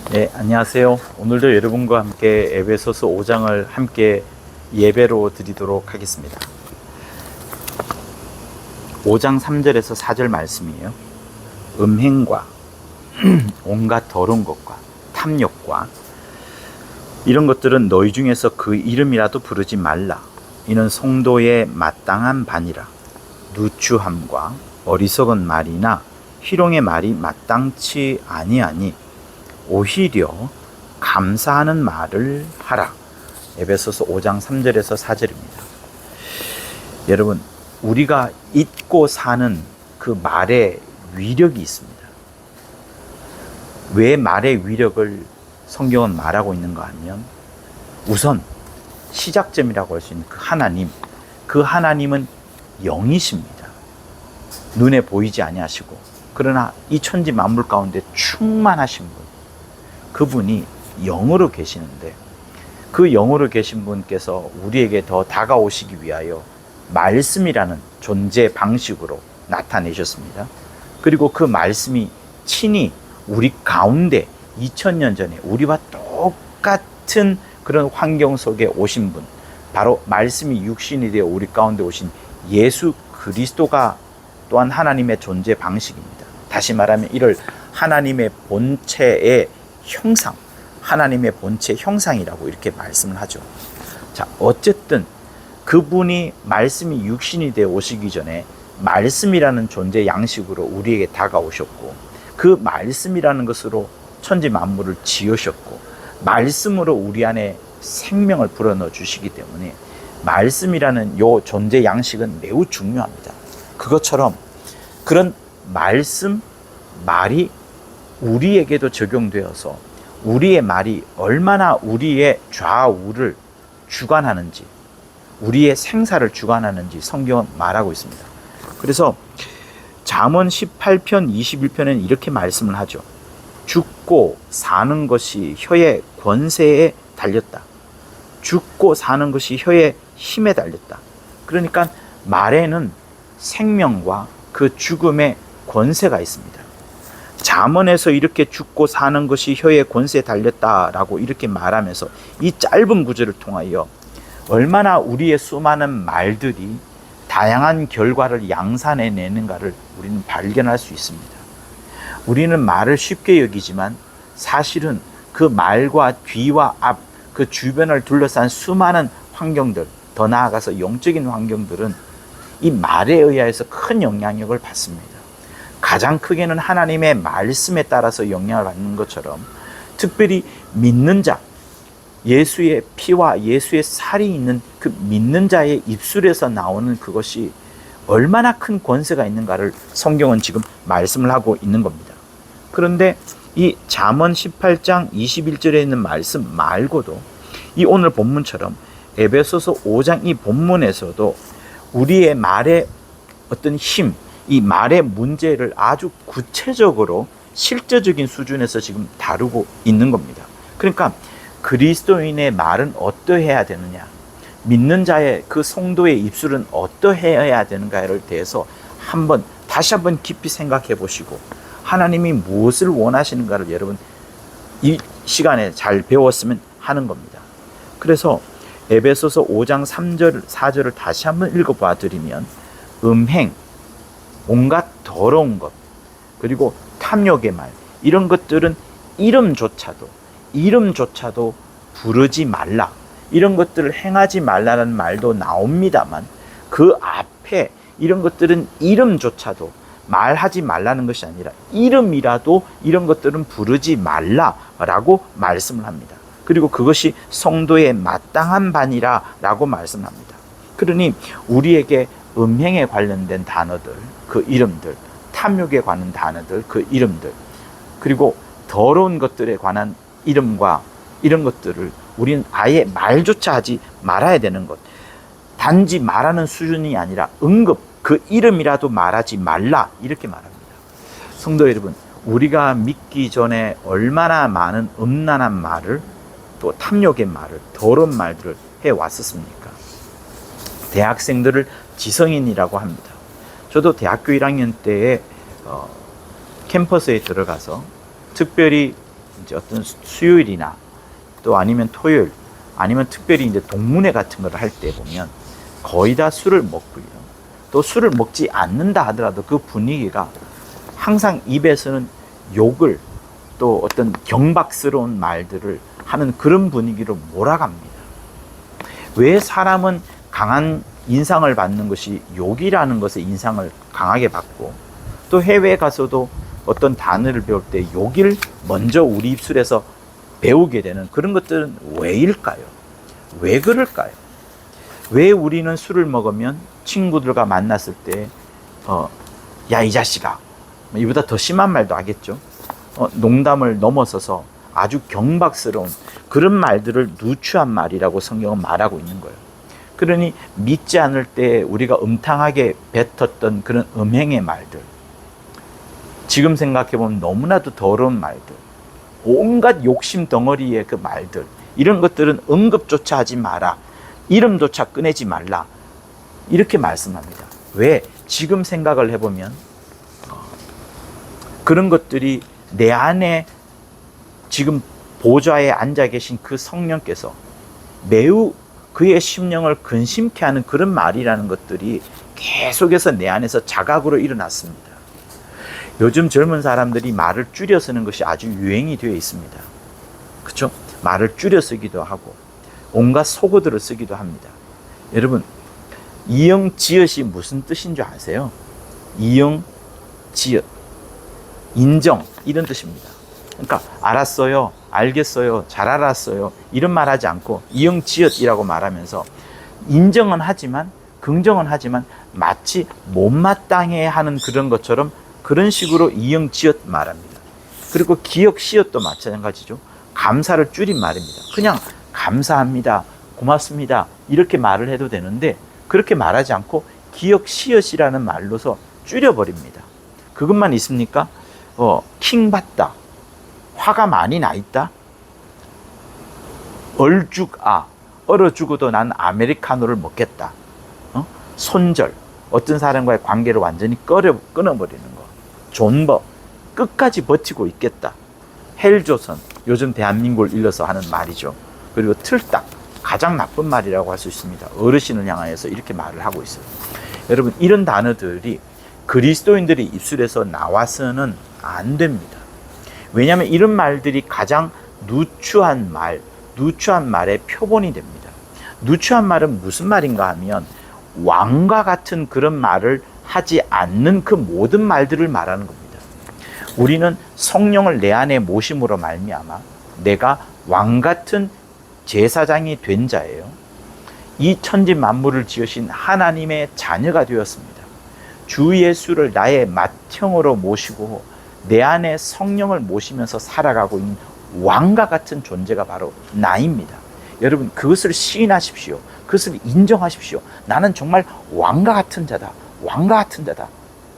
네, 안녕하세요. 오늘도 여러분과 함께 에베소서 5장을 함께 예배로 드리도록 하겠습니다. 5장 3절에서 4절 말씀이에요. 음행과 온갖 더러운 것과 탐욕과 이런 것들은 너희 중에서 그 이름이라도 부르지 말라. 이는 성도의 마땅한 반이라. 누추함과 어리석은 말이나 희롱의 말이 마땅치 아니하니 오히려 감사하는 말을 하라. 에베소서 5장 3절에서 4절입니다. 여러분, 우리가 잊고 사는 그 말의 위력이 있습니다. 왜 말의 위력을 성경은 말하고 있는가 하면, 우선 시작점이라고 할 수 있는 그 하나님은 영이십니다. 눈에 보이지 아니하시고, 그러나 이 천지 만물 가운데 충만하신 분, 그분이 영으로 계시는데, 그 영으로 계신 분께서 우리에게 더 다가오시기 위하여 말씀이라는 존재 방식으로 나타내셨습니다. 그리고 그 말씀이 친히 우리 가운데 2000년 전에 우리와 똑같은 그런 환경 속에 오신 분, 바로 말씀이 육신이 되어 우리 가운데 오신 예수 그리스도가 또한 하나님의 존재 방식입니다. 다시 말하면 이를 하나님의 본체의 형상, 하나님의 본체 형상이라고 이렇게 말씀을 하죠. 자, 어쨌든 그분이 말씀이 육신이 되어 오시기 전에 말씀이라는 존재 양식으로 우리에게 다가오셨고, 그 말씀이라는 것으로 천지 만물을 지으셨고, 말씀으로 우리 안에 생명을 불어넣어 주시기 때문에 말씀이라는 요 존재 양식은 매우 중요합니다. 그것처럼 그런 말씀, 말이 우리에게도 적용되어서 우리의 말이 얼마나 우리의 좌우를 주관하는지, 우리의 생사를 주관하는지 성경은 말하고 있습니다. 그래서 잠언 18편 21편에는 이렇게 말씀을 하죠. 죽고 사는 것이 혀의 권세에 달렸다. 죽고 사는 것이 혀의 힘에 달렸다. 그러니까 말에는 생명과 그 죽음의 권세가 있습니다. 잠언에서 이렇게 죽고 사는 것이 혀의 권세에 달렸다라고 이렇게 말하면서 이 짧은 구절을 통하여 얼마나 우리의 수많은 말들이 다양한 결과를 양산해내는가를 우리는 발견할 수 있습니다. 우리는 말을 쉽게 여기지만 사실은 그 말과 뒤와 앞, 그 주변을 둘러싼 수많은 환경들, 더 나아가서 영적인 환경들은 이 말에 의해서 큰 영향력을 받습니다. 가장 크게는 하나님의 말씀에 따라서 영향을 받는 것처럼, 특별히 믿는 자, 예수의 피와 예수의 살이 있는 그 믿는 자의 입술에서 나오는 그것이 얼마나 큰 권세가 있는가를 성경은 지금 말씀을 하고 있는 겁니다. 그런데 이 잠언 18장 21절에 있는 말씀 말고도 이 오늘 본문처럼 에베소서 5장 이 본문에서도 우리의 말의 어떤 힘, 이 말의 문제를 아주 구체적으로 실제적인 수준에서 지금 다루고 있는 겁니다. 그러니까 그리스도인의 말은 어떠해야 되느냐, 믿는 자의 그 성도의 입술은 어떠해야 되는가에 대해서 다시 한번 깊이 생각해 보시고, 하나님이 무엇을 원하시는가를 여러분 이 시간에 잘 배웠으면 하는 겁니다. 그래서 에베소서 5장 3절 4절을 다시 한번 읽어봐 드리면, 음행, 온갖 더러운 것, 그리고 탐욕의 말, 이런 것들은 이름조차도 부르지 말라, 이런 것들을 행하지 말라는 말도 나옵니다만, 그 앞에 이런 것들은 이름조차도 말하지 말라는 것이 아니라 이름이라도 이런 것들은 부르지 말라라고 말씀을 합니다. 그리고 그것이 성도의 마땅한 반이라고 말씀합니다. 그러니 우리에게 음행에 관련된 단어들, 그 이름들, 탐욕에 관한 단어들, 그 이름들, 그리고 더러운 것들에 관한 이름과 이런 것들을 우리는 아예 말조차 하지 말아야 되는 것, 단지 말하는 수준이 아니라 응급 그 이름이라도 말하지 말라, 이렇게 말합니다. 성도 여러분, 우리가 믿기 전에 얼마나 많은 음란한 말을, 또 탐욕의 말을, 더러운 말들을 해왔었습니까? 대학생들을 지성인이라고 합니다. 저도 대학교 1학년 때에 캠퍼스에 들어가서 특별히 이제 어떤 수요일이나 또 아니면 토요일 아니면 특별히 이제 동문회 같은 걸 할 때 보면 거의 다 술을 먹고요. 또 술을 먹지 않는다 하더라도 그 분위기가 항상 입에서는 욕을 또 어떤 경박스러운 말들을 하는 그런 분위기로 몰아갑니다. 왜 사람은 강한 인상을 받는 것이 욕이라는 것에 인상을 강하게 받고 또 해외에 가서도 어떤 단어를 배울 때 욕을 먼저 우리 입술에서 배우게 되는 그런 것들은 왜일까요? 왜 그럴까요? 왜 우리는 술을 먹으면 친구들과 만났을 때 야, 이 자식아, 이보다 더 심한 말도 하겠죠. 농담을 넘어서서 아주 경박스러운 그런 말들을 누추한 말이라고 성경은 말하고 있는 거예요. 그러니 믿지 않을 때 우리가 음탕하게 뱉었던 그런 음행의 말들, 지금 생각해보면 너무나도 더러운 말들, 온갖 욕심 덩어리의 그 말들, 이런 것들은 언급조차 하지 마라, 이름조차 꺼내지 말라, 이렇게 말씀합니다. 왜? 지금 생각을 해보면 그런 것들이 내 안에 지금 보좌에 앉아 계신 그 성령께서 매우 그의 심령을 근심케 하는 그런 말이라는 것들이 계속해서 내 안에서 자각으로 일어났습니다. 요즘 젊은 사람들이 말을 줄여 쓰는 것이 아주 유행이 되어 있습니다. 그렇죠? 말을 줄여 쓰기도 하고 온갖 속어들을 쓰기도 합니다. 여러분, 이응지읒이 무슨 뜻인 줄 아세요? 이응지읒, 인정, 이런 뜻입니다. 그러니까 알았어요, 알겠어요, 잘 알았어요, 이런 말 하지 않고 이응지읒이라고 말하면서 인정은 하지만, 긍정은 하지만 마치 못마땅해 하는 그런 것처럼 그런 식으로 이응지읒 말합니다. 그리고 기억시읒도 마찬가지죠. 감사를 줄인 말입니다. 그냥 감사합니다, 고맙습니다, 이렇게 말을 해도 되는데 그렇게 말하지 않고 기억시읒이라는 말로서 줄여버립니다. 그것만 있습니까? 킹받다, 화가 많이 나 있다, 얼어 죽어도 난 아메리카노를 먹겠다, 손절, 어떤 사람과의 관계를 완전히 끊어버리는 거, 존버, 끝까지 버티고 있겠다, 헬조선, 요즘 대한민국을 일러서 하는 말이죠. 그리고 틀딱, 가장 나쁜 말이라고 할 수 있습니다. 어르신을 향하여서 이렇게 말을 하고 있어요. 여러분, 이런 단어들이 그리스도인들의 입술에서 나와서는 안 됩니다. 왜냐하면 이런 말들이 가장 누추한 말의 표본이 됩니다. 누추한 말은 무슨 말인가 하면 왕과 같은 그런 말을 하지 않는 그 모든 말들을 말하는 겁니다. 우리는 성령을 내 안에 모심으로 말미암아 내가 왕 같은 제사장이 된 자예요. 이 천지 만물을 지으신 하나님의 자녀가 되었습니다. 주 예수를 나의 맏형으로 모시고 내 안에 성령을 모시면서 살아가고 있는 왕과 같은 존재가 바로 나입니다. 여러분, 그것을 시인하십시오. 그것을 인정하십시오. 나는 정말 왕과 같은 자다, 왕과 같은 자다.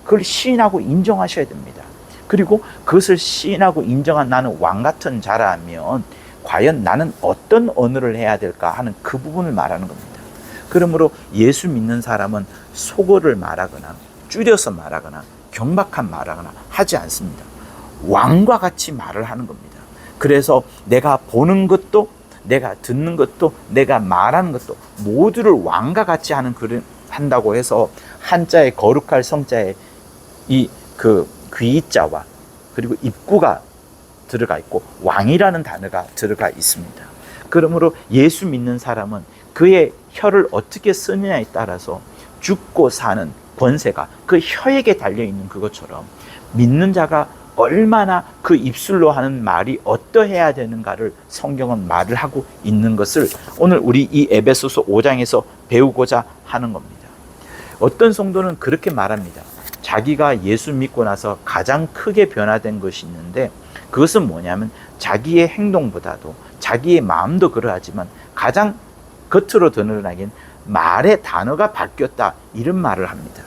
그걸 시인하고 인정하셔야 됩니다. 그리고 그것을 시인하고 인정한 나는 왕 같은 자라면 과연 나는 어떤 언어를 해야 될까 하는 그 부분을 말하는 겁니다. 그러므로 예수 믿는 사람은 속어를 말하거나 줄여서 말하거나 경박한 말하거나 하지 않습니다. 왕과 같이 말을 하는 겁니다. 그래서 내가 보는 것도, 내가 듣는 것도, 내가 말하는 것도 모두를 왕과 같이 하는 그런 한다고 해서 한자의 거룩할 성자에 이 그 귀자와 그리고 입구가 들어가 있고 왕이라는 단어가 들어가 있습니다. 그러므로 예수 믿는 사람은 그의 혀를 어떻게 쓰느냐에 따라서 죽고 사는 권세가 그 혀에게 달려있는 그것처럼 믿는 자가 얼마나 그 입술로 하는 말이 어떠해야 되는가를 성경은 말을 하고 있는 것을 오늘 우리 이 에베소서 5장에서 배우고자 하는 겁니다. 어떤 성도는 그렇게 말합니다. 자기가 예수 믿고 나서 가장 크게 변화된 것이 있는데 그것은 뭐냐면 자기의 행동보다도 자기의 마음도 그러하지만 가장 겉으로 드러나긴 말의 단어가 바뀌었다, 이런 말을 합니다.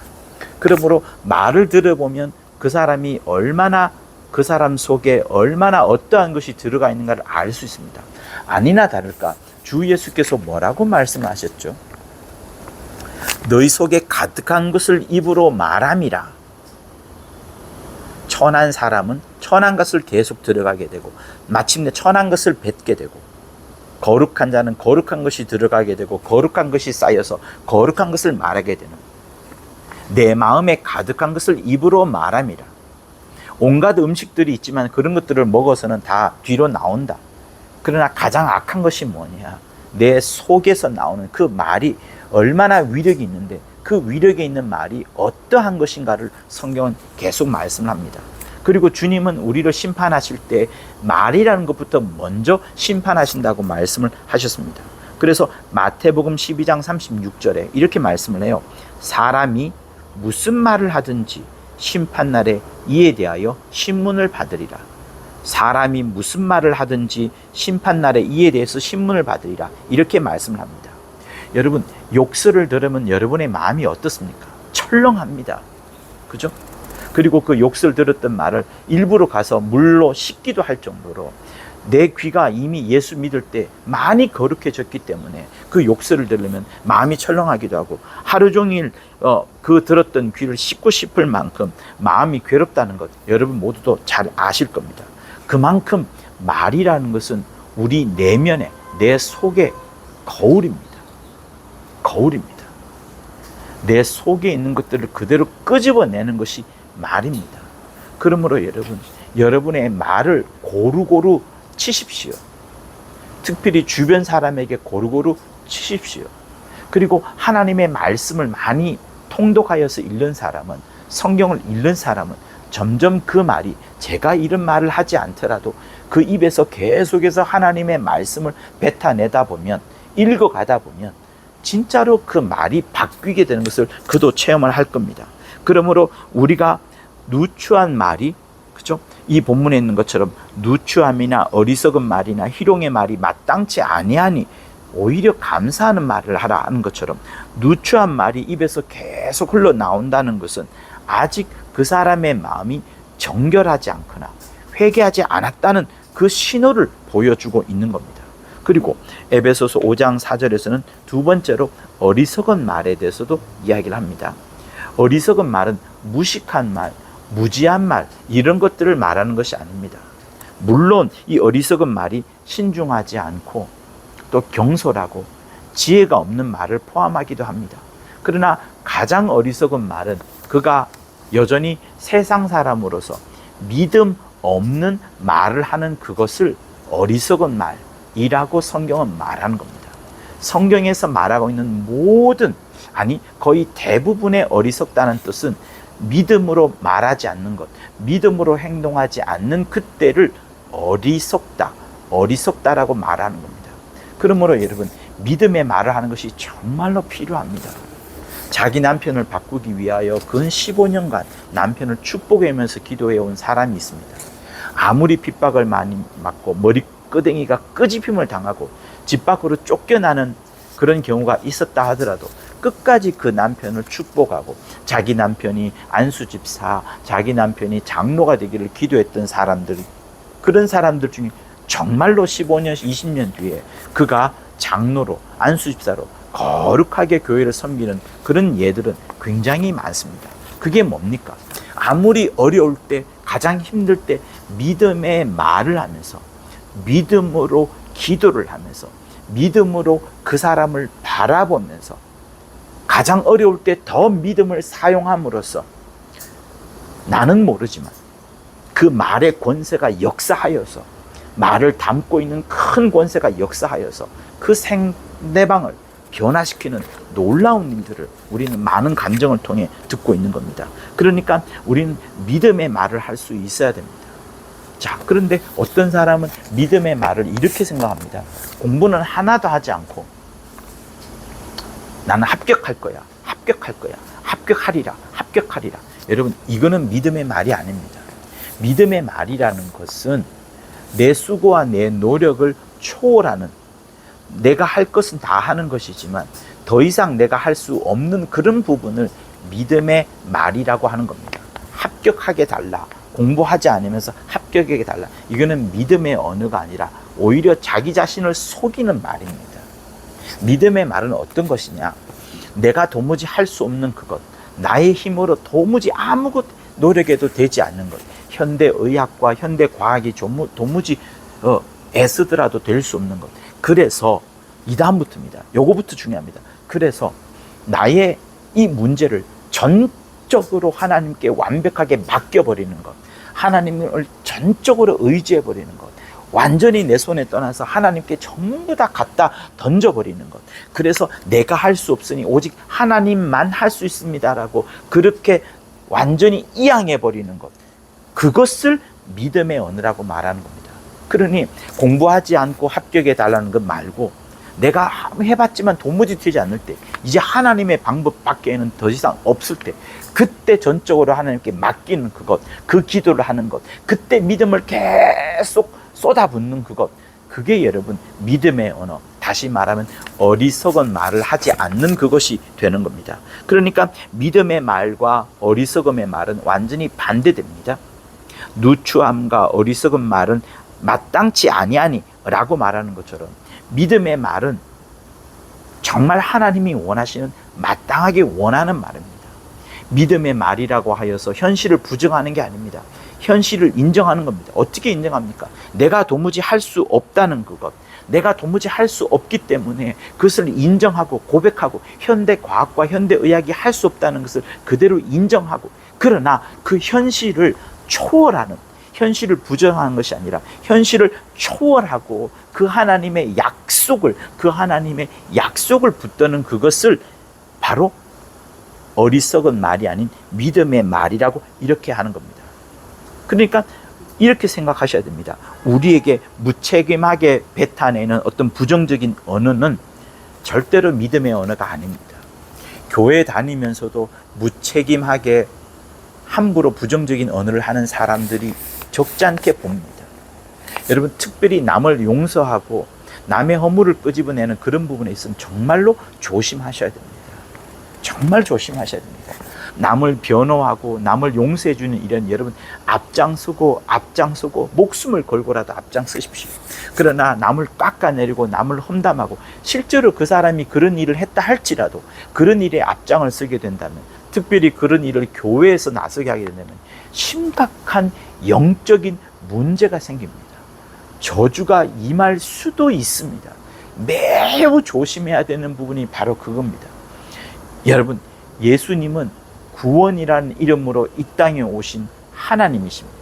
그러므로 말을 들어보면 그 사람이 얼마나, 그 사람 속에 얼마나 어떠한 것이 들어가 있는가를 알 수 있습니다. 아니나 다를까 주 예수께서 뭐라고 말씀하셨죠? 너희 속에 가득한 것을 입으로 말함이라. 천한 사람은 천한 것을 계속 들어가게 되고 마침내 천한 것을 뱉게 되고 거룩한 자는 거룩한 것이 들어가게 되고 거룩한 것이 쌓여서 거룩한 것을 말하게 되는 내 마음에 가득한 것을 입으로 말함이라. 온갖 음식들이 있지만 그런 것들을 먹어서는 다 뒤로 나온다. 그러나 가장 악한 것이 뭐냐? 내 속에서 나오는 그 말이 얼마나 위력이 있는데 그 위력에 있는 말이 어떠한 것인가를 성경은 계속 말씀을 합니다. 그리고 주님은 우리를 심판하실 때 말이라는 것부터 먼저 심판하신다고 말씀을 하셨습니다. 그래서 마태복음 12장 36절에 이렇게 말씀을 해요. 사람이 무슨 말을 하든지 심판날에 이에 대하여 신문을 받으리라. 사람이 무슨 말을 하든지 심판날에 이에 대해서 신문을 받으리라. 이렇게 말씀을 합니다. 여러분, 욕설을 들으면 여러분의 마음이 어떻습니까? 철렁합니다. 그죠? 그리고 그 욕설 들었던 말을 일부러 가서 물로 씻기도 할 정도로 내 귀가 이미 예수 믿을 때 많이 거룩해졌기 때문에 그 욕설을 들으면 마음이 철렁하기도 하고 하루 종일 그 들었던 귀를 씻고 싶을 만큼 마음이 괴롭다는 것 여러분 모두도 잘 아실 겁니다. 그만큼 말이라는 것은 우리 내면에 내 속에 거울입니다. 거울입니다. 내 속에 있는 것들을 그대로 끄집어내는 것이 말입니다. 그러므로 여러분, 여러분의 말을 고루고루 치십시오. 특별히 주변 사람에게 고루고루 치십시오. 그리고 하나님의 말씀을 많이 통독하여서 읽는 사람은, 성경을 읽는 사람은 점점 그 말이 제가 이런 말을 하지 않더라도 그 입에서 계속해서 하나님의 말씀을 뱉어내다 보면, 읽어가다 보면 진짜로 그 말이 바뀌게 되는 것을 그도 체험을 할 겁니다. 그러므로 우리가 누추한 말이, 그죠? 이 본문에 있는 것처럼 누추함이나 어리석은 말이나 희롱의 말이 마땅치 아니하니 오히려 감사하는 말을 하라 하는 것처럼 누추한 말이 입에서 계속 흘러나온다는 것은 아직 그 사람의 마음이 정결하지 않거나 회개하지 않았다는 그 신호를 보여주고 있는 겁니다. 그리고 에베소서 5장 4절에서는 두 번째로 어리석은 말에 대해서도 이야기를 합니다. 어리석은 말은 무식한 말, 무지한 말, 이런 것들을 말하는 것이 아닙니다. 물론 이 어리석은 말이 신중하지 않고 또 경솔하고 지혜가 없는 말을 포함하기도 합니다. 그러나 가장 어리석은 말은 그가 여전히 세상 사람으로서 믿음 없는 말을 하는 그것을 어리석은 말이라고 성경은 말하는 겁니다. 성경에서 말하고 있는 모든, 아니 거의 대부분의 어리석다는 뜻은 믿음으로 말하지 않는 것, 믿음으로 행동하지 않는 그때를 어리석다라고 말하는 겁니다. 그러므로 여러분, 믿음의 말을 하는 것이 정말로 필요합니다. 자기 남편을 바꾸기 위하여 근 15년간 남편을 축복하면서 기도해온 사람이 있습니다. 아무리 핍박을 많이 맞고 머리끄댕이가 끄집힘을 당하고 집 밖으로 쫓겨나는 그런 경우가 있었다 하더라도 끝까지 그 남편을 축복하고 자기 남편이 안수집사, 자기 남편이 장로가 되기를 기도했던 사람들, 그런 사람들 중에 정말로 15년, 20년 뒤에 그가 장로로, 안수집사로 거룩하게 교회를 섬기는 그런 예들은 굉장히 많습니다. 그게 뭡니까? 아무리 어려울 때, 가장 힘들 때 믿음의 말을 하면서, 믿음으로 기도를 하면서, 믿음으로 그 사람을 바라보면서 가장 어려울 때 더 믿음을 사용함으로써 나는 모르지만 그 말의 권세가 역사하여서, 말을 담고 있는 큰 권세가 역사하여서 그 상대방을 변화시키는 놀라운 일들을 우리는 많은 감정을 통해 듣고 있는 겁니다. 그러니까 우리는 믿음의 말을 할 수 있어야 됩니다. 자, 그런데 어떤 사람은 믿음의 말을 이렇게 생각합니다. 공부는 하나도 하지 않고 나는 합격할 거야, 합격하리라. 여러분, 이거는 믿음의 말이 아닙니다. 믿음의 말이라는 것은 내 수고와 내 노력을 초월하는, 내가 할 것은 다 하는 것이지만 더 이상 내가 할 수 없는 그런 부분을 믿음의 말이라고 하는 겁니다. 합격하게 달라, 공부하지 않으면서 합격하게 달라, 이거는 믿음의 언어가 아니라 오히려 자기 자신을 속이는 말입니다. 믿음의 말은 어떤 것이냐? 내가 도무지 할 수 없는 그것, 나의 힘으로 도무지 아무것 노력해도 되지 않는 것, 현대의학과 현대과학이 도무지 애쓰더라도 될 수 없는 것. 그래서 이 다음부터입니다. 요거부터 중요합니다. 그래서 나의 이 문제를 전적으로 하나님께 완벽하게 맡겨버리는 것. 하나님을 전적으로 의지해버리는 것. 완전히 내 손에 떠나서 하나님께 전부 다 갖다 던져버리는 것. 그래서 내가 할 수 없으니 오직 하나님만 할 수 있습니다라고 그렇게 완전히 이양해버리는 것. 그것을 믿음의 언어라고 말하는 겁니다. 그러니 공부하지 않고 합격해달라는 것 말고 내가 해봤지만 도무지 되지 않을 때, 이제 하나님의 방법 밖에는 더 이상 없을 때, 그때 전적으로 하나님께 맡기는 그것, 그 기도를 하는 것, 그때 믿음을 계속 쏟아붓는 그것, 그게 여러분 믿음의 언어, 다시 말하면 어리석은 말을 하지 않는 그것이 되는 겁니다. 그러니까 믿음의 말과 어리석음의 말은 완전히 반대됩니다. 누추함과 어리석은 말은 마땅치 아니하니 라고 말하는 것처럼 믿음의 말은 정말 하나님이 원하시는 마땅하게 원하는 말입니다. 믿음의 말이라고 하여서 현실을 부정하는 게 아닙니다. 현실을 인정하는 겁니다. 어떻게 인정합니까? 내가 도무지 할 수 없다는 그것, 내가 도무지 할 수 없기 때문에 그것을 인정하고 고백하고 현대과학과 현대의학이 할 수 없다는 것을 그대로 인정하고, 그러나 그 현실을 초월하는, 현실을 부정하는 것이 아니라 현실을 초월하고 그 하나님의 약속을 붙드는 그것을 바로 어리석은 말이 아닌 믿음의 말이라고 이렇게 하는 겁니다. 그러니까 이렇게 생각하셔야 됩니다. 우리에게 무책임하게 뱉어내는 어떤 부정적인 언어는 절대로 믿음의 언어가 아닙니다. 교회 다니면서도 무책임하게 함부로 부정적인 언어를 하는 사람들이 적지 않게 봅니다. 여러분, 특별히 남을 용서하고 남의 허물을 끄집어내는 그런 부분에 있어서는 정말로 조심하셔야 됩니다. 정말 조심하셔야 됩니다. 남을 변호하고 남을 용서해주는 일은 여러분 앞장서고 목숨을 걸고라도 앞장서십시오. 그러나 남을 깎아내리고 남을 험담하고 실제로 그 사람이 그런 일을 했다 할지라도 그런 일에 앞장을 서게 된다면, 특별히 그런 일을 교회에서 나서게 하게 된다면 심각한 영적인 문제가 생깁니다. 저주가 임할 수도 있습니다. 매우 조심해야 되는 부분이 바로 그겁니다. 여러분, 예수님은 구원이라는 이름으로 이 땅에 오신 하나님이십니다.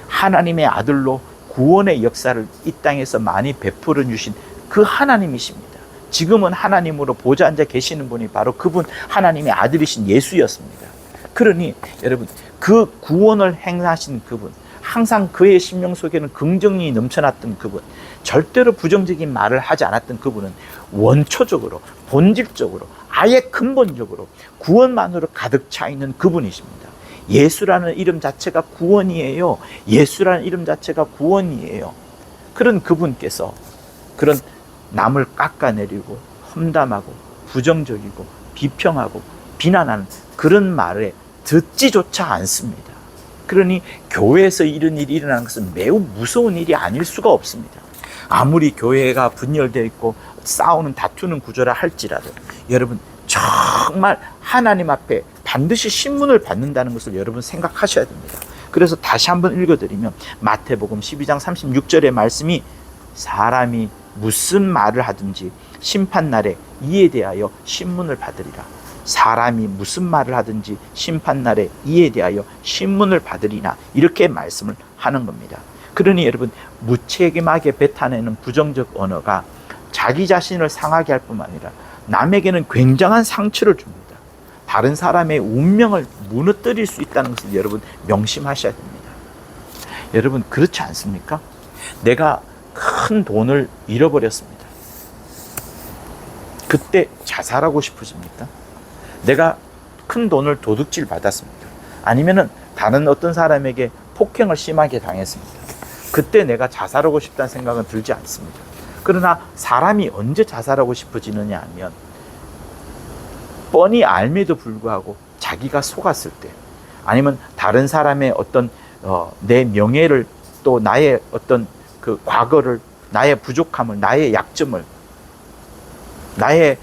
하나님의 아들로 구원의 역사를 이 땅에서 많이 베풀어 주신 그 하나님이십니다. 지금은 하나님으로 보좌 앉아 계시는 분이 바로 그분 하나님의 아들이신 예수였습니다. 그러니 여러분, 그 구원을 행하신 그분, 항상 그의 심령 속에는 긍정이 넘쳐났던 그분, 절대로 부정적인 말을 하지 않았던 그분은 원초적으로, 본질적으로, 아예 근본적으로 구원만으로 가득 차 있는 그분이십니다. 예수라는 이름 자체가 구원이에요. 예수라는 이름 자체가 구원이에요. 그런 그분께서 그런 남을 깎아내리고 험담하고 부정적이고 비평하고 비난하는 그런 말에 듣지조차 않습니다. 그러니 교회에서 이런 일이 일어나는 것은 매우 무서운 일이 아닐 수가 없습니다. 아무리 교회가 분열되어 있고 싸우는 다투는 구조라 할지라도 여러분 정말 하나님 앞에 반드시 신문을 받는다는 것을 여러분 생각하셔야 됩니다. 그래서 다시 한번 읽어드리면 마태복음 12장 36절의 말씀이 사람이 무슨 말을 하든지 심판날에 이에 대하여 신문을 받으리라. 사람이 무슨 말을 하든지 심판날에 이에 대하여 신문을 받으리나, 이렇게 말씀을 하는 겁니다. 그러니 여러분, 무책임하게 뱉어내는 부정적 언어가 자기 자신을 상하게 할 뿐만 아니라 남에게는 굉장한 상처를 줍니다. 다른 사람의 운명을 무너뜨릴 수 있다는 것을 여러분 명심하셔야 됩니다. 여러분, 그렇지 않습니까? 내가 큰 돈을 잃어버렸습니다. 그때 자살하고 싶으십니까? 내가 큰 돈을 도둑질 받았습니다. 아니면은 다른 어떤 사람에게 폭행을 심하게 당했습니다. 그때 내가 자살하고 싶다는 생각은 들지 않습니다. 그러나 사람이 언제 자살하고 싶어지느냐 하면 뻔히 알매도 불구하고 자기가 속았을 때, 아니면 다른 사람의 어떤 내 명예를, 또 나의 어떤 그 과거를, 나의 부족함을, 나의 약점을, 나의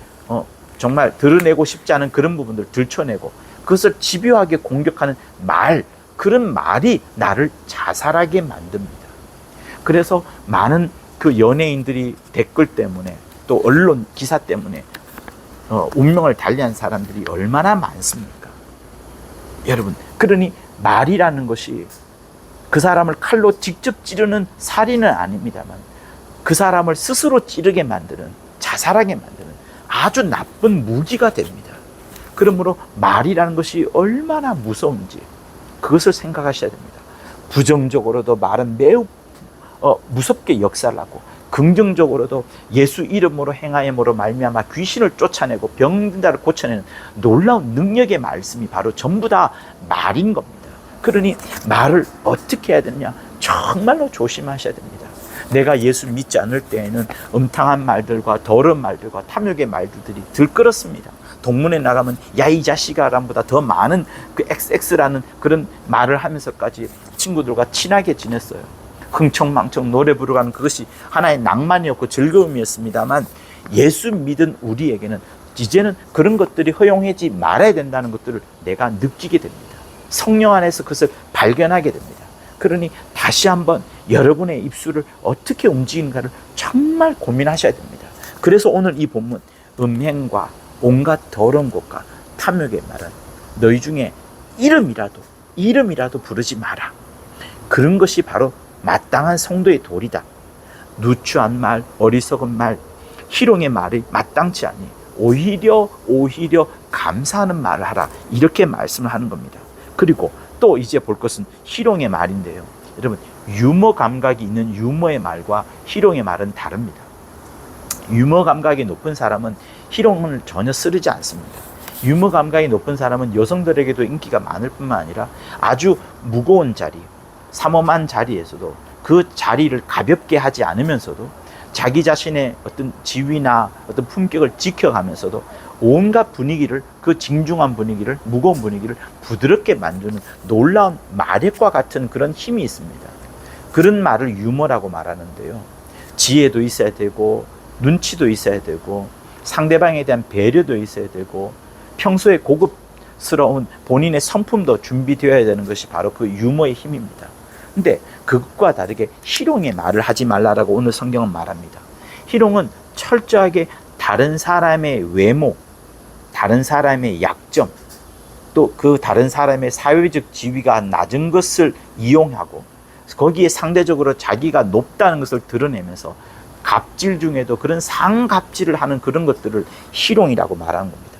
정말 드러내고 싶지 않은 그런 부분들을 들춰내고 그것을 집요하게 공격하는 말, 그런 말이 나를 자살하게 만듭니다. 그래서 많은 그 연예인들이 댓글 때문에 또 언론 기사 때문에 운명을 달리한 사람들이 얼마나 많습니까? 여러분, 그러니 말이라는 것이 그 사람을 칼로 직접 찌르는 살인은 아닙니다만 그 사람을 스스로 찌르게 만드는, 자살하게 만드는 아주 나쁜 무기가 됩니다. 그러므로 말이라는 것이 얼마나 무서운지 그것을 생각하셔야 됩니다. 부정적으로도 말은 매우 무섭게 역사를 하고, 긍정적으로도 예수 이름으로 행하임으로 말미암아 귀신을 쫓아내고 병든 자를 고쳐내는 놀라운 능력의 말씀이 바로 전부 다 말인 겁니다. 그러니 말을 어떻게 해야 되느냐? 정말로 조심하셔야 됩니다. 내가 예수를 믿지 않을 때에는 음탕한 말들과 더러운 말들과 탐욕의 말들이 들끓었습니다. 동문회 나가면 야 이 자식아 라보다 더 많은 그 XX라는 그런 말을 하면서까지 친구들과 친하게 지냈어요. 흥청망청 노래 부르가는 그것이 하나의 낭만이었고 즐거움이었습니다만, 예수 믿은 우리에게는 이제는 그런 것들이 허용하지 말아야 된다는 것들을 내가 느끼게 됩니다. 성령 안에서 그것을 발견하게 됩니다. 그러니 다시 한번 여러분의 입술을 어떻게 움직이는가를 정말 고민하셔야 됩니다. 그래서 오늘 이 본문, 음행과 온갖 더러운 것과 탐욕의 말은 너희 중에 이름이라도 부르지 마라. 그런 것이 바로 마땅한 성도의 도리다. 누추한 말, 어리석은 말, 희롱의 말이 마땅치 않니 오히려 감사하는 말을 하라. 이렇게 말씀을 하는 겁니다. 그리고 또 이제 볼 것은 희롱의 말인데요. 여러분, 유머 감각이 있는 유머의 말과 희롱의 말은 다릅니다. 유머 감각이 높은 사람은 희롱을 전혀 쓰르지 않습니다. 유머 감각이 높은 사람은 여성들에게도 인기가 많을 뿐만 아니라 아주 무거운 자리, 삼엄한 자리에서도 그 자리를 가볍게 하지 않으면서도 자기 자신의 어떤 지위나 어떤 품격을 지켜가면서도 온갖 분위기를, 그 징중한 분위기를, 무거운 분위기를 부드럽게 만드는 놀라운 마력과 같은 그런 힘이 있습니다. 그런 말을 유머라고 말하는데요. 지혜도 있어야 되고, 눈치도 있어야 되고, 상대방에 대한 배려도 있어야 되고, 평소에 고급스러운 본인의 성품도 준비되어야 되는 것이 바로 그 유머의 힘입니다. 근데 그것과 다르게 희롱의 말을 하지 말라라고 오늘 성경은 말합니다. 희롱은 철저하게 다른 사람의 외모, 다른 사람의 약점, 또 그 다른 사람의 사회적 지위가 낮은 것을 이용하고 거기에 상대적으로 자기가 높다는 것을 드러내면서 갑질 중에도 그런 상갑질을 하는 그런 것들을 희롱이라고 말하는 겁니다.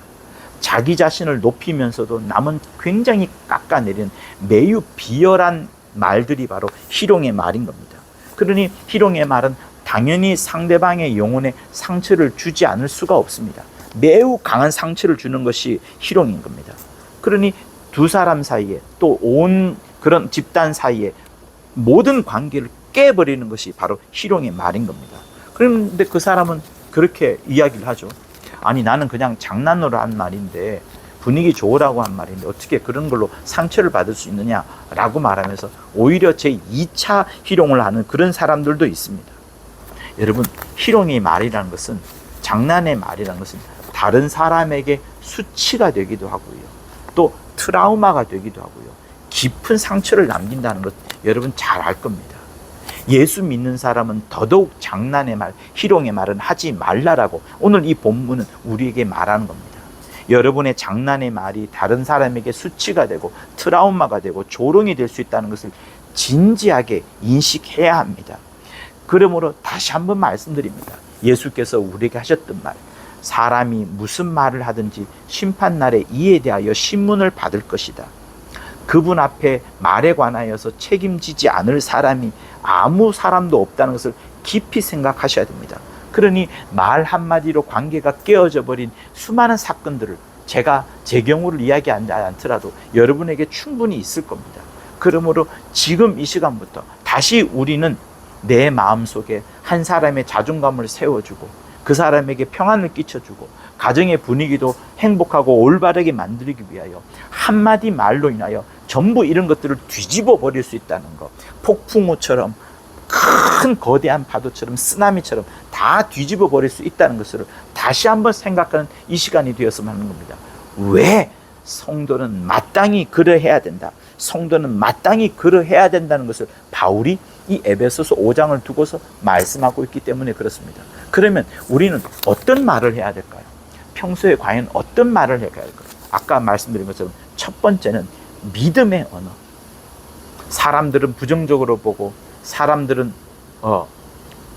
자기 자신을 높이면서도 남은 굉장히 깎아내리는 매우 비열한 말들이 바로 희롱의 말인 겁니다. 그러니 희롱의 말은 당연히 상대방의 영혼에 상처를 주지 않을 수가 없습니다. 매우 강한 상처를 주는 것이 희롱인 겁니다. 그러니 두 사람 사이에 또 온 그런 집단 사이에 모든 관계를 깨버리는 것이 바로 희롱의 말인 겁니다. 그런데 그 사람은 그렇게 이야기를 하죠. 아니, 나는 그냥 장난으로 한 말인데, 분위기 좋으라고 한 말인데 어떻게 그런 걸로 상처를 받을 수 있느냐라고 말하면서 오히려 제2차 희롱을 하는 그런 사람들도 있습니다. 여러분, 희롱의 말이라는 것은, 장난의 말이라는 것은 다른 사람에게 수치가 되기도 하고요, 또 트라우마가 되기도 하고요, 깊은 상처를 남긴다는 것 여러분 잘 알 겁니다. 예수 믿는 사람은 더더욱 장난의 말, 희롱의 말은 하지 말라라고 오늘 이 본문은 우리에게 말하는 겁니다. 여러분의 장난의 말이 다른 사람에게 수치가 되고 트라우마가 되고 조롱이 될 수 있다는 것을 진지하게 인식해야 합니다. 그러므로 다시 한번 말씀드립니다. 예수께서 우리에게 하셨던 말, 사람이 무슨 말을 하든지 심판날에 이에 대하여 신문을 받을 것이다. 그분 앞에 말에 관하여서 책임지지 않을 사람이 아무 사람도 없다는 것을 깊이 생각하셔야 됩니다. 그러니 말 한마디로 관계가 깨어져 버린 수많은 사건들을 제가 제 경우를 이야기하지 않더라도 여러분에게 충분히 있을 겁니다. 그러므로 지금 이 시간부터 다시 우리는 내 마음속에 한 사람의 자존감을 세워주고 그 사람에게 평안을 끼쳐주고 가정의 분위기도 행복하고 올바르게 만들기 위하여 한마디 말로 인하여 전부 이런 것들을 뒤집어 버릴 수 있다는 것, 폭풍우처럼 큰 거대한 파도처럼 쓰나미처럼 다 뒤집어 버릴 수 있다는 것을 다시 한번 생각하는 이 시간이 되었으면 하는 겁니다. 왜 성도는 마땅히 그러해야 된다. 성도는 마땅히 그러해야 된다는 것을 바울이 이 에베소서 5장을 두고서 말씀하고 있기 때문에 그렇습니다. 그러면 우리는 어떤 말을 해야 될까요? 평소에 과연 어떤 말을 해야 될까요? 아까 말씀드린 것처럼 첫 번째는 믿음의 언어. 사람들은 부정적으로 보고 사람들은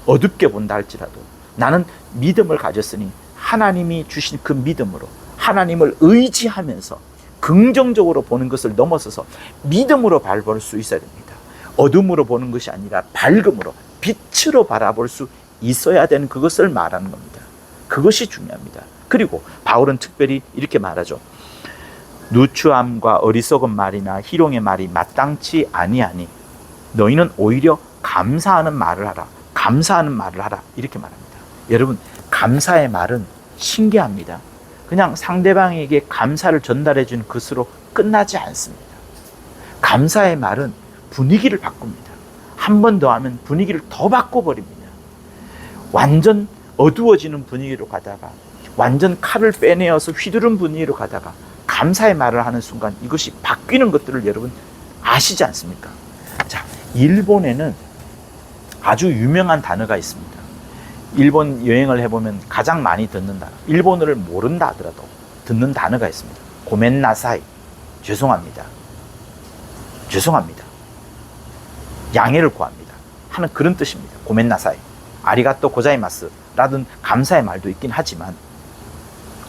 어둡게 본다 할지라도 나는 믿음을 가졌으니 하나님이 주신 그 믿음으로 하나님을 의지하면서 긍정적으로 보는 것을 넘어서서 믿음으로 바라볼 수 있어야 됩니다. 어둠으로 보는 것이 아니라 밝음으로 빛으로 바라볼 수 있어야 되는 그것을 말하는 겁니다. 그것이 중요합니다. 그리고 바울은 특별히 이렇게 말하죠. 누추함과 어리석은 말이나 희롱의 말이 마땅치 아니하니 너희는 오히려 감사하는 말을 하라. 감사하는 말을 하라. 이렇게 말합니다. 여러분, 감사의 말은 신기합니다. 그냥 상대방에게 감사를 전달해 주는 것으로 끝나지 않습니다. 감사의 말은 분위기를 바꿉니다. 한 번 더 하면 분위기를 더 바꿔버립니다. 완전 어두워지는 분위기로 가다가 완전 칼을 빼내어서 휘두른 분위기로 가다가 감사의 말을 하는 순간 이것이 바뀌는 것들을 여러분 아시지 않습니까? 자, 일본에는 아주 유명한 단어가 있습니다. 일본 여행을 해보면 가장 많이 듣는 단어, 일본어를 모른다 하더라도 듣는 단어가 있습니다. 고멘나사이, 죄송합니다. 죄송합니다. 양해를 구합니다 하는 그런 뜻입니다. 고멘나사이, 아리가또 고자이마스 라든 감사의 말도 있긴 하지만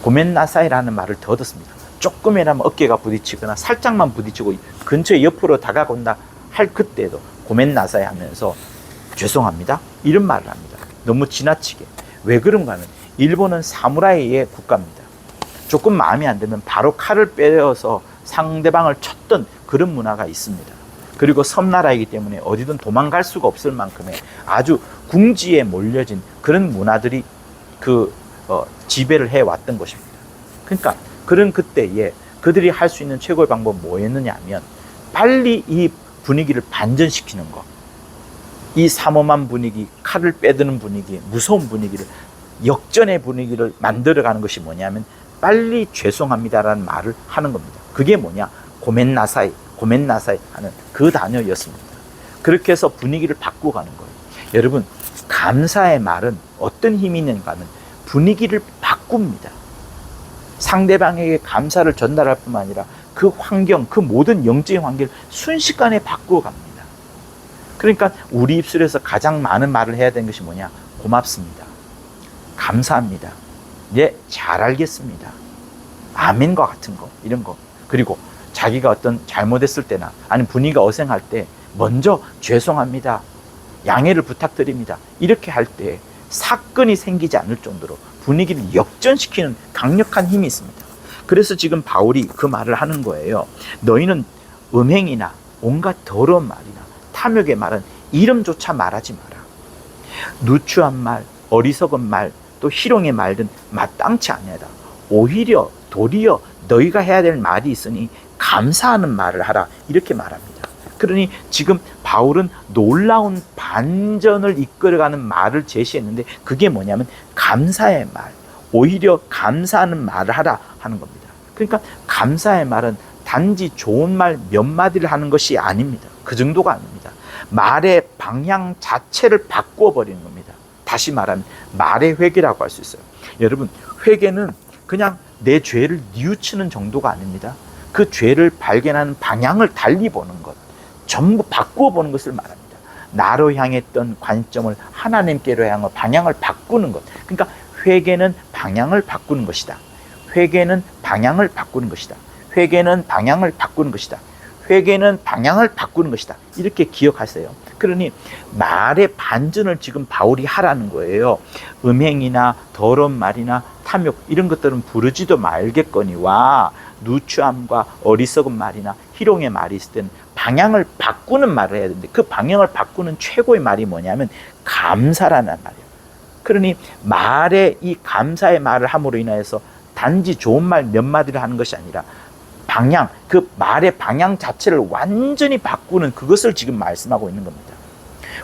고멘나사이라는 말을 더 듣습니다. 조금이라면 어깨가 부딪히거나 살짝만 부딪히고 근처에 옆으로 다가온다 할 그때도 고멘나사이 하면서 죄송합니다 이런 말을 합니다. 너무 지나치게. 왜 그런가 하면 일본은 사무라이의 국가입니다. 조금 마음에 안 들면 바로 칼을 빼어서 상대방을 쳤던 그런 문화가 있습니다. 그리고 섬나라이기 때문에 어디든 도망갈 수가 없을 만큼의 아주 궁지에 몰려진 그런 문화들이 지배를 해왔던 것입니다. 그러니까 그런 그때에 그들이 할 수 있는 최고의 방법은 뭐였느냐 하면 빨리 이 분위기를 반전시키는 것, 이 삼엄한 분위기, 칼을 빼드는 분위기, 무서운 분위기를, 역전의 분위기를 만들어가는 것이 뭐냐면 빨리 죄송합니다라는 말을 하는 겁니다. 그게 뭐냐? 고멘나사이, 고멘나사이 하는 그 단어였습니다. 그렇게 해서 분위기를 바꾸고 가는 거예요. 여러분, 감사의 말은 어떤 힘이 있는가 하면 분위기를 바꿉니다. 상대방에게 감사를 전달할 뿐만 아니라 그 환경, 그 모든 영적인 환경을 순식간에 바꾸어 갑니다. 그러니까 우리 입술에서 가장 많은 말을 해야 되는 것이 뭐냐? 고맙습니다. 감사합니다. 네, 잘 알겠습니다. 아멘과 같은 거, 이런 거. 그리고 자기가 어떤 잘못했을 때나 아니면 분위기가 어색할 때 먼저 죄송합니다. 양해를 부탁드립니다. 이렇게 할 때 사건이 생기지 않을 정도로 분위기를 역전시키는 강력한 힘이 있습니다. 그래서 지금 바울이 그 말을 하는 거예요. 너희는 음행이나 온갖 더러운 말이나 탐욕의 말은 이름조차 말하지 마라. 누추한 말, 어리석은 말, 또 희롱의 말든 마땅치 아니하다. 오히려 도리어 너희가 해야 될 말이 있으니 감사하는 말을 하라. 이렇게 말합니다. 그러니 지금 바울은 놀라운 반전을 이끌어가는 말을 제시했는데 그게 뭐냐면 감사의 말, 오히려 감사하는 말을 하라 하는 겁니다. 그러니까 감사의 말은 단지 좋은 말 몇 마디를 하는 것이 아닙니다. 그 정도가 아닙니다. 말의 방향 자체를 바꾸어 버리는 겁니다. 다시 말하면 말의 회개라고 할 수 있어요. 여러분, 회개는 그냥 내 죄를 뉘우치는 정도가 아닙니다. 그 죄를 발견하는 방향을 달리 보는 것, 전부 바꾸어 보는 것을 말합니다. 나로 향했던 관점을 하나님께로 향한 방향을 바꾸는 것. 그러니까 회개는 방향을 바꾸는 것이다. 회개는 방향을 바꾸는 것이다. 회개는 방향을 바꾸는 것이다. 회개는 방향을 바꾸는 것이다. 이렇게 기억하세요. 그러니 말의 반전을 지금 바울이 하라는 거예요. 음행이나 더러운 말이나 탐욕 이런 것들은 부르지도 말겠거니와 누추함과 어리석은 말이나 희롱의 말이 있을 때는 방향을 바꾸는 말을 해야 되는데 그 방향을 바꾸는 최고의 말이 뭐냐면 감사라는 말이에요. 그러니 말에 이 감사의 말을 함으로 인하여서 단지 좋은 말 몇 마디를 하는 것이 아니라 방향, 그 말의 방향 자체를 완전히 바꾸는 그것을 지금 말씀하고 있는 겁니다.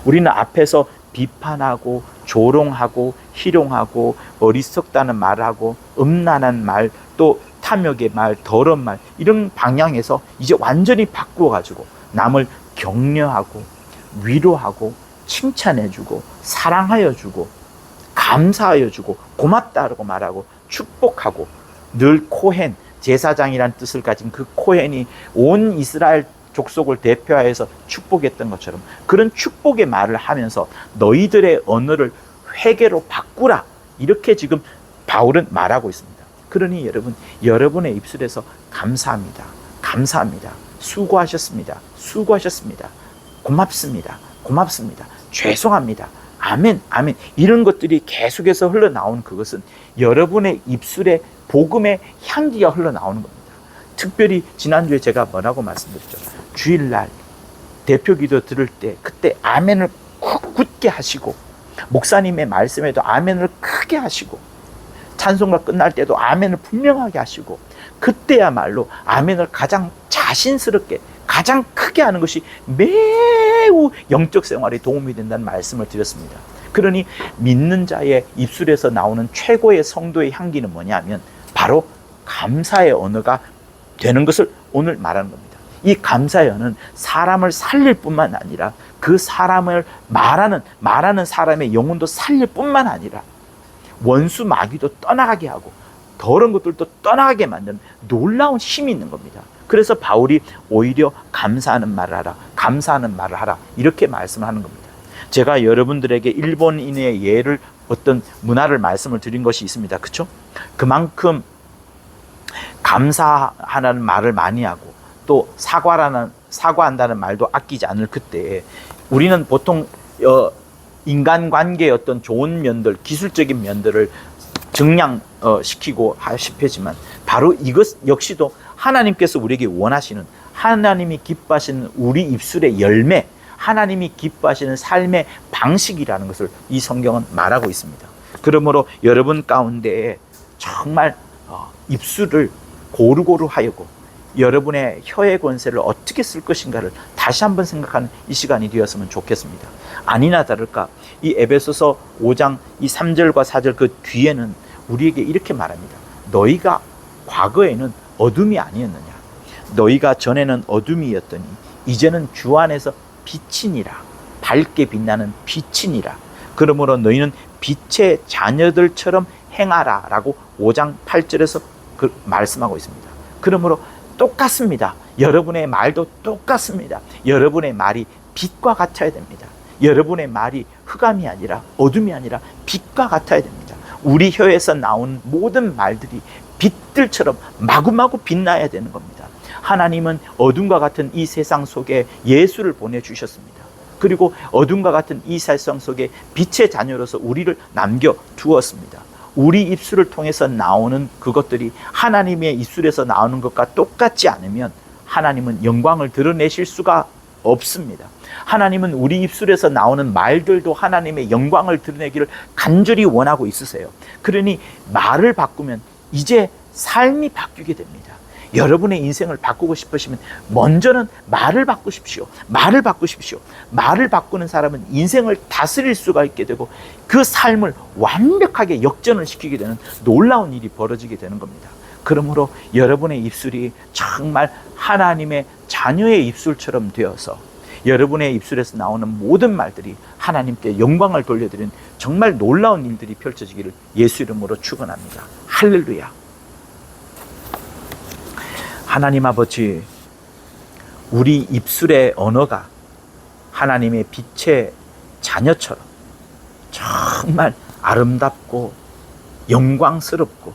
우리는 앞에서 비판하고 조롱하고 희롱하고 어리석다는 말하고 음란한 말 또 탐욕의 말, 더러운 말 이런 방향에서 이제 완전히 바꾸어가지고 남을 격려하고 위로하고 칭찬해주고 사랑하여주고 감사하여주고 고맙다고 말하고 축복하고, 늘 코헨 제사장이란 뜻을 가진 그 코헨이 온 이스라엘 족속을 대표하여서 축복했던 것처럼 그런 축복의 말을 하면서 너희들의 언어를 회개로 바꾸라, 이렇게 지금 바울은 말하고 있습니다. 그러니 여러분, 여러분의 입술에서 감사합니다, 감사합니다, 수고하셨습니다, 수고하셨습니다, 고맙습니다, 고맙습니다, 죄송합니다, 아멘, 아멘, 이런 것들이 계속해서 흘러나오는 그것은 여러분의 입술에 복음의 향기가 흘러나오는 겁니다. 특별히 지난주에 제가 뭐라고 말씀드렸죠? 주일날 대표 기도 들을 때 그때 아멘을 굳게 하시고, 목사님의 말씀에도 아멘을 크게 하시고, 찬송가 끝날 때도 아멘을 분명하게 하시고, 그때야말로 아멘을 가장 자신스럽게 가장 크게 하는 것이 매우 영적 생활에 도움이 된다는 말씀을 드렸습니다. 그러니 믿는 자의 입술에서 나오는 최고의 성도의 향기는 뭐냐면 바로 감사의 언어가 되는 것을 오늘 말하는 겁니다. 이 감사의 언어는 사람을 살릴 뿐만 아니라 그 사람을 말하는 사람의 영혼도 살릴 뿐만 아니라 원수 마귀도 떠나가게 하고 더러운 것들도 떠나가게 만드는 놀라운 힘이 있는 겁니다. 그래서 바울이 오히려 감사하는 말을 하라, 감사하는 말을 하라, 이렇게 말씀하는 겁니다. 제가 여러분들에게 일본인의 예를, 어떤 문화를 말씀을 드린 것이 있습니다. 그렇죠? 그만큼 감사하는 말을 많이 하고 또 사과한다는 말도 아끼지 않을 그때에 우리는 보통 인간관계의 어떤 좋은 면들, 기술적인 면들을 증량시키고 싶지만 바로 이것 역시도 하나님께서 우리에게 원하시는, 하나님이 기뻐하시는 우리 입술의 열매, 하나님이 기뻐하시는 삶의 방식이라는 것을 이 성경은 말하고 있습니다. 그러므로 여러분 가운데 정말 입술을 고루고루 하여고 여러분의 혀의 권세를 어떻게 쓸 것인가를 다시 한번 생각하는 이 시간이 되었으면 좋겠습니다. 아니나 다를까 이 에베소서 5장 이 3절과 4절 그 뒤에는 우리에게 이렇게 말합니다. 너희가 과거에는 어둠이 아니었느냐, 너희가 전에는 어둠이었더니 이제는 주 안에서 빛이니라, 밝게 빛나는 빛이니라. 그러므로 너희는 빛의 자녀들처럼 행하라 라고 5장 8절에서 말씀하고 있습니다. 그러므로 똑같습니다. 여러분의 말도 똑같습니다. 여러분의 말이 빛과 같아야 됩니다. 여러분의 말이 흑암이 아니라 어둠이 아니라 빛과 같아야 됩니다. 우리 혀에서 나온 모든 말들이 빛들처럼 마구마구 빛나야 되는 겁니다. 하나님은 어둠과 같은 이 세상 속에 예수를 보내주셨습니다. 그리고 어둠과 같은 이 세상 속에 빛의 자녀로서 우리를 남겨두었습니다. 우리 입술을 통해서 나오는 그것들이 하나님의 입술에서 나오는 것과 똑같지 않으면 하나님은 영광을 드러내실 수가 없습니다. 하나님은 우리 입술에서 나오는 말들도 하나님의 영광을 드러내기를 간절히 원하고 있으세요. 그러니 말을 바꾸면 이제 삶이 바뀌게 됩니다. 여러분의 인생을 바꾸고 싶으시면 먼저는 말을 바꾸십시오. 말을 바꾸십시오. 말을 바꾸는 사람은 인생을 다스릴 수가 있게 되고 그 삶을 완벽하게 역전을 시키게 되는 놀라운 일이 벌어지게 되는 겁니다. 그러므로 여러분의 입술이 정말 하나님의 자녀의 입술처럼 되어서 여러분의 입술에서 나오는 모든 말들이 하나님께 영광을 돌려드리는 정말 놀라운 일들이 펼쳐지기를 예수 이름으로 축원합니다. 할렐루야. 하나님 아버지, 우리 입술의 언어가 하나님의 빛의 자녀처럼 정말 아름답고 영광스럽고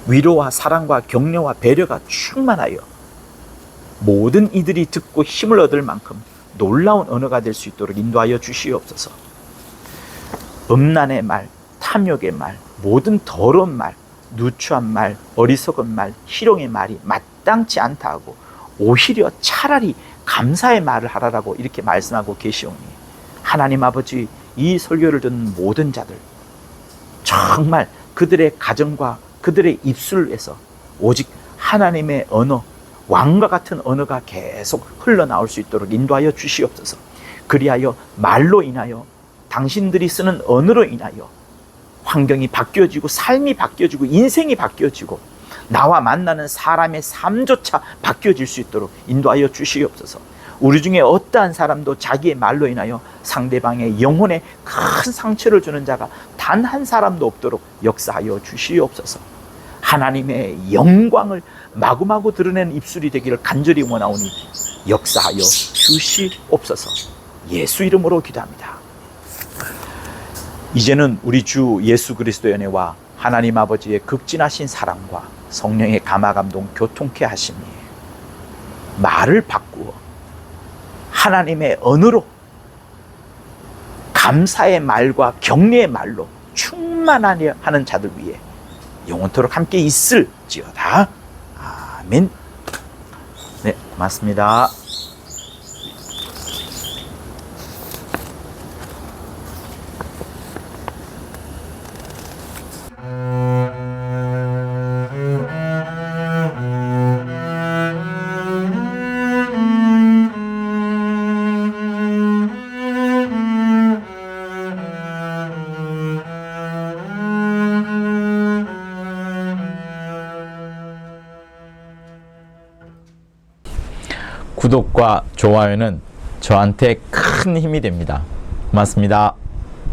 위로와 사랑과 격려와 배려가 충만하여 모든 이들이 듣고 힘을 얻을 만큼 놀라운 언어가 될 수 있도록 인도하여 주시옵소서. 음란의 말, 탐욕의 말, 모든 더러운 말, 누추한 말, 어리석은 말, 희롱의 말이 마땅치 않다 하고 오히려 차라리 감사의 말을 하라라고 이렇게 말씀하고 계시오니 하나님 아버지, 이 설교를 듣는 모든 자들 정말 그들의 가정과 그들의 입술에서 오직 하나님의 언어, 왕과 같은 언어가 계속 흘러나올 수 있도록 인도하여 주시옵소서. 그리하여 말로 인하여, 당신들이 쓰는 언어로 인하여 환경이 바뀌어지고 삶이 바뀌어지고 인생이 바뀌어지고 나와 만나는 사람의 삶조차 바뀌어질 수 있도록 인도하여 주시옵소서. 우리 중에 어떠한 사람도 자기의 말로 인하여 상대방의 영혼에 큰 상처를 주는 자가 단 한 사람도 없도록 역사하여 주시옵소서. 하나님의 영광을 마구마구 드러내는 입술이 되기를 간절히 원하오니 역사하여 주시옵소서. 예수 이름으로 기도합니다. 이제는 우리 주 예수 그리스도의 은혜와 하나님 아버지의 극진하신 사랑과 성령의 감화감동 교통케 하심이 말을 바꾸어 하나님의 언어로 감사의 말과 격려의 말로 충만하려 하는 자들 위해 영원토록 함께 있을지어다. 아멘. 네, 고맙습니다. 구독과 좋아요는 저한테 큰 힘이 됩니다. 고맙습니다.